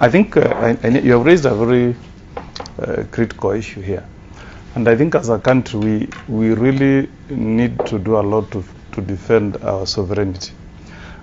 I think you have raised a very critical issue here. And I think as a country, we really need to do a lot to defend our sovereignty.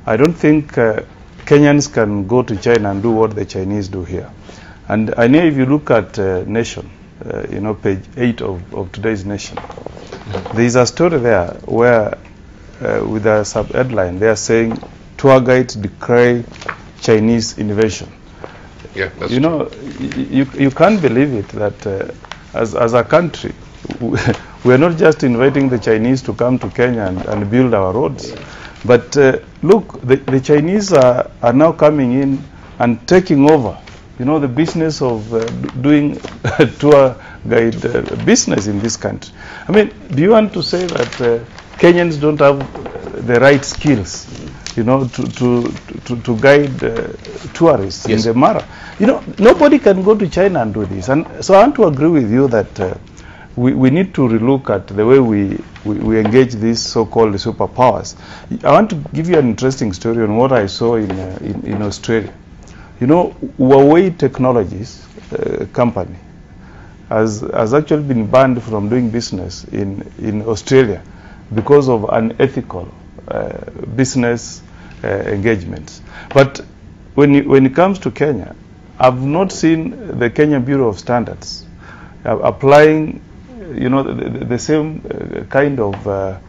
I don't think Kenyans can go to China and do what the Chinese do here. And I know if you look at Nation, page 8 of today's Nation, there is a story there where with a sub-headline, they are saying, tour guides decry Chinese invasion. Yeah, that's you can't believe it that as a country, we are not just inviting the Chinese to come to Kenya and build our roads. But look, the Chinese are now coming in and taking over, the business of doing tour guide business in this country. I mean, do you want to say that Kenyans don't have the right skills, to guide tourists in the Mara? Nobody can go to China and do this. And so I want to agree with you that we need to relook at the way we engage these so-called superpowers. I want to give you an interesting story on what I saw in Australia. Huawei Technologies company has actually been banned from doing business in Australia because of unethical business engagements. But when it comes to Kenya, I've not seen the Kenya Bureau of Standards applying the same kind of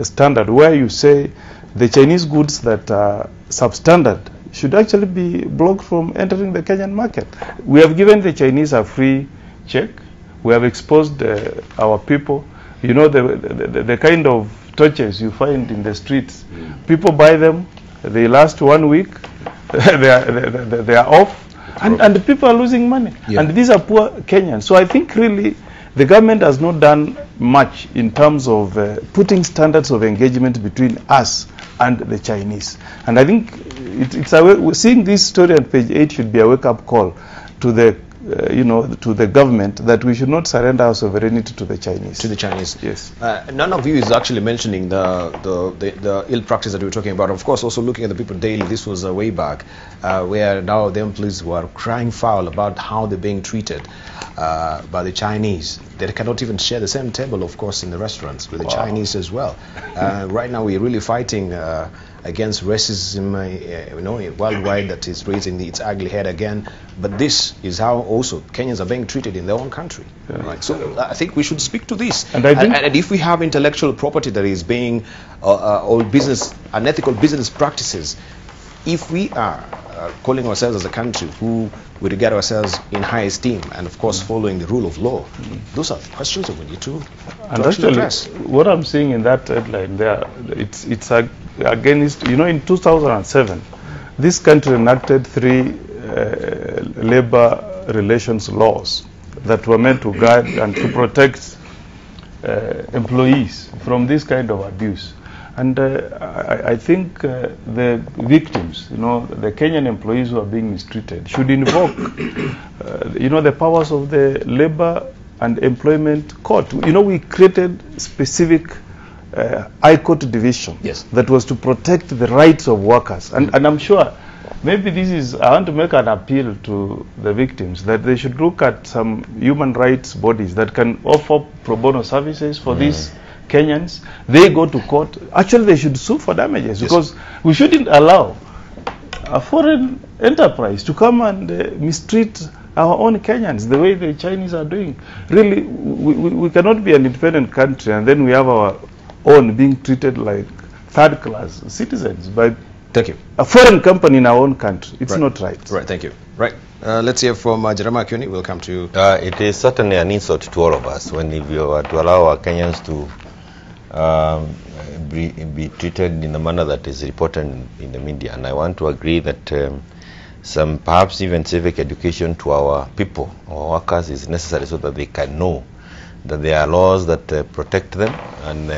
standard where you say the Chinese goods that are substandard should actually be blocked from entering the Kenyan market. We have given the Chinese a free check. We have exposed our people. The kind of torches you find in the streets, people buy them, they last 1 week, they are off, and the people are losing money. Yeah. And these are poor Kenyans. So I think really the government has not done much in terms of putting standards of engagement between us and the Chinese. And I think seeing this story on page 8 should be a wake-up call to the to the government that we should not surrender our sovereignty to the Chinese. To the Chinese, yes. None of you is actually mentioning the ill practice that we were talking about. Of course, also looking at the People Daily, this was way back, where now the employees were crying foul about how they're being treated by the Chinese. They cannot even share the same table, of course, in the restaurants with the Chinese as well. Right now, we're really fighting against racism, worldwide, that is raising its ugly head again. But this is how also Kenyans are being treated in their own country. Yeah. Right. So I think we should speak to this. And if we have intellectual property that is being or unethical business practices, if we are calling ourselves as a country who we regard ourselves in high esteem and of course following the rule of law, those are questions that we need to actually address. What I'm seeing in that headline there, it's against, in 2007 this country enacted 3 labor relations laws that were meant to guard and to protect employees from this kind of abuse. And I think the victims, the Kenyan employees who are being mistreated, should invoke, the powers of the labor and employment court. We created specific High Court division that was to protect the rights of workers. And I'm sure maybe I want to make an appeal to the victims that they should look at some human rights bodies that can offer pro bono services for these Kenyans. They go to court. Actually, they should sue for damages because we shouldn't allow a foreign enterprise to come and mistreat our own Kenyans the way the Chinese are doing. Really, we cannot be an independent country and then we have our own being treated like third-class citizens by a foreign company in our own country. It's not right. Right, thank you. Right. Let's hear from Jeremiah Kioni. We'll come to you. It is certainly an insult to all of us when we were to allow our Kenyans to be treated in the manner that is reported in the media. And I want to agree that some perhaps even civic education to our people, our workers, is necessary so that they can know that there are laws that protect them. And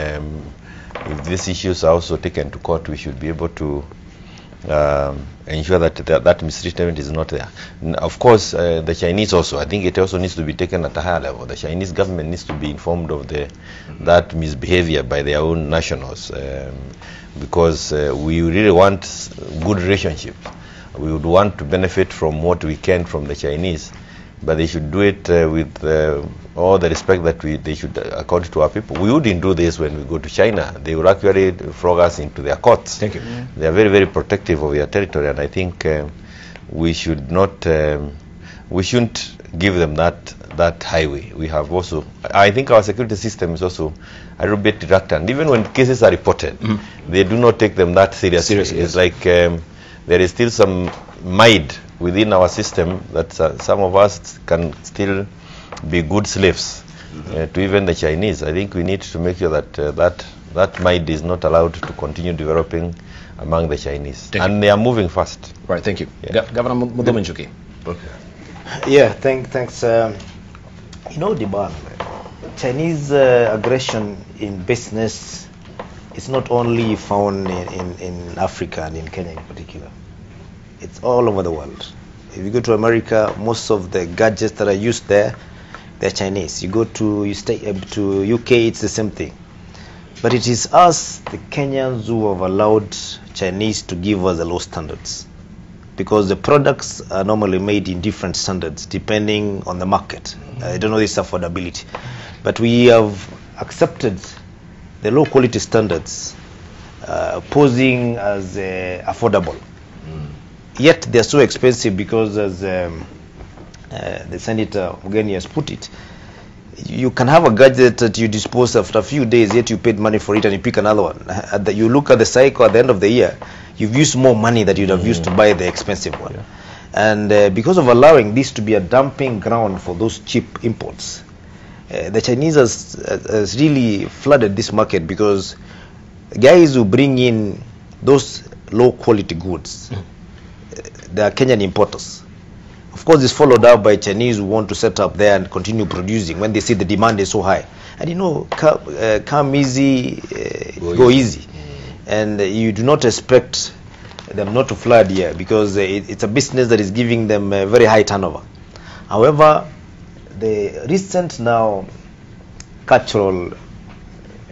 if these issues are also taken to court, we should be able to ensure that that mistreatment is not there. And of course, the Chinese also, I think it also needs to be taken at a higher level. The Chinese government needs to be informed of that misbehavior by their own nationals, because we really want good relationships. We would want to benefit from what we can from the Chinese, but they should do it with all the respect that they should accord to our people. We wouldn't do this when we go to China. They would actually frog us into their courts. Thank you. They are very, very protective of their territory, and I think we should not, we shouldn't give them that highway. We have also, I think our security system is also a little bit reluctant. Even when cases are reported, they do not take them that seriously. It's like there is still some might within our system that some of us can still be good slaves to even the Chinese. I think we need to make sure that that might is not allowed to continue developing among the Chinese. They are moving fast. Right, thank you. Governor Mudominjuki. Yeah, thanks. You know, Debarl, Chinese aggression in business is not only found in Africa and in Kenya in particular. It's all over the world. If you go to America, most of the gadgets that are used there, they're Chinese. You stay to UK, it's the same thing. But it is us, the Kenyans, who have allowed Chinese to give us the low standards, because the products are normally made in different standards depending on the market. I don't know this affordability, but we have accepted the low quality standards posing as affordable. Yet they're so expensive because, as the Senator Mugeni has put it, you can have a gadget that you dispose after a few days, yet you paid money for it and you pick another one. You look at the cycle at the end of the year, you've used more money that you'd have used to buy the expensive one. Yeah. And because of allowing this to be a dumping ground for those cheap imports, the Chinese has really flooded this market, because guys who bring in those low quality goods, they are Kenyan importers. Of course, it's followed up by Chinese who want to set up there and continue producing when they see the demand is so high. And you know, come easy, go easy. And you do not expect them not to flood here, because it's a business that is giving them a very high turnover. However, the recent now cultural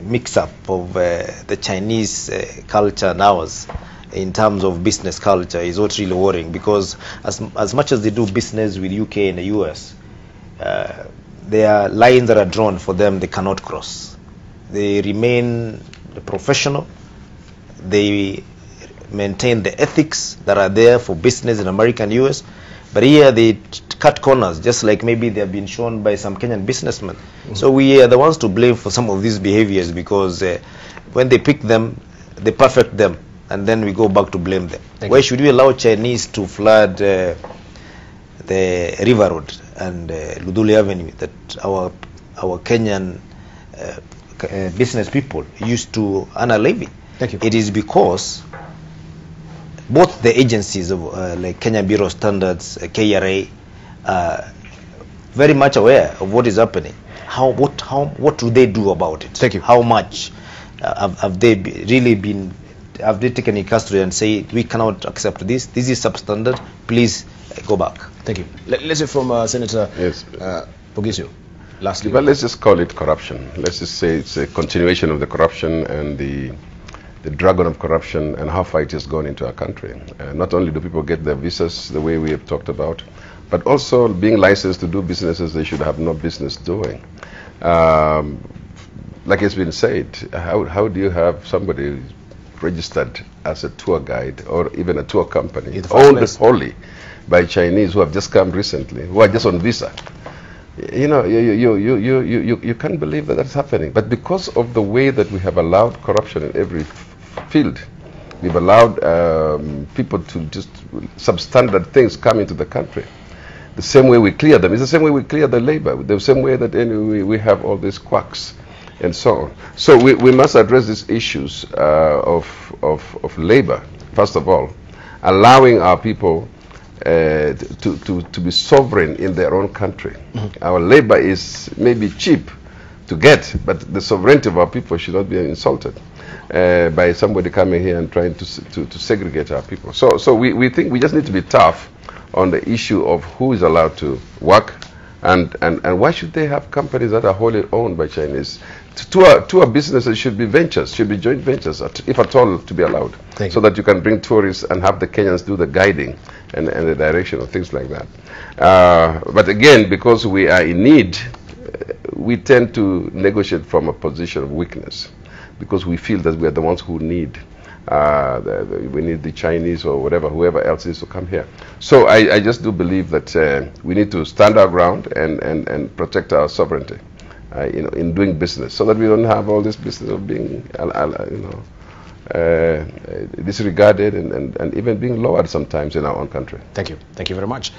mix-up of the Chinese culture and ours in terms of business culture is what's really worrying, because as much as they do business with UK and the US, there are lines that are drawn for them they cannot cross. They remain professional. They maintain the ethics that are there for business in America and US, but here they cut corners, just like maybe they have been shown by some Kenyan businessmen. So we are the ones to blame for some of these behaviors, because when they pick them, they perfect them, and then we go back to blame them. Why should we allow Chinese to flood the River Road and Luduli Avenue that our Kenyan business people used to earn a living? Thank you. It is because both the agencies of like Kenya Bureau of Standards, KRA, very much aware of what is happening. What do they do about it? Thank you. How much have they really been? Have they taken in custody and say we cannot accept this? This is substandard. Please go back. Thank you. Let's hear from Senator Pogisio. Lastly, well, let's just call it corruption. Let's just say it's a continuation of the corruption and the dragon of corruption and how far it has gone into our country. Not only do people get their visas the way we have talked about, but also being licensed to do businesses they should have no business doing. Like it's been said, how do you have somebody registered as a tour guide or even a tour company owned wholly by Chinese who have just come recently, who are just on visa? You know, you can't believe that that's happening. But because of the way that we have allowed corruption in every field, we've allowed people to just substandard things come into the country. The same way we clear them is the same way we clear the labor, the same way that anyway we have all these quacks and so on. So we must address these issues of labor, first of all, allowing our people to be sovereign in their own country. Our labor is maybe cheap to get, but the sovereignty of our people should not be insulted by somebody coming here and trying to segregate our people. So we think we just need to be tough on the issue of who is allowed to work and why should they have companies that are wholly owned by Chinese. tour businesses should be ventures, should be joint ventures, if at all to be allowed, so that you can bring tourists and have the Kenyans do the guiding and the direction of things like that. But again, because we are in need, we tend to negotiate from a position of weakness, because we feel that we are the ones who need. We need the Chinese or whatever, whoever else is to come here. So I just do believe that we need to stand our ground and protect our sovereignty, in doing business, so that we don't have all this business of being, disregarded and even being lowered sometimes in our own country. Thank you. Thank you very much.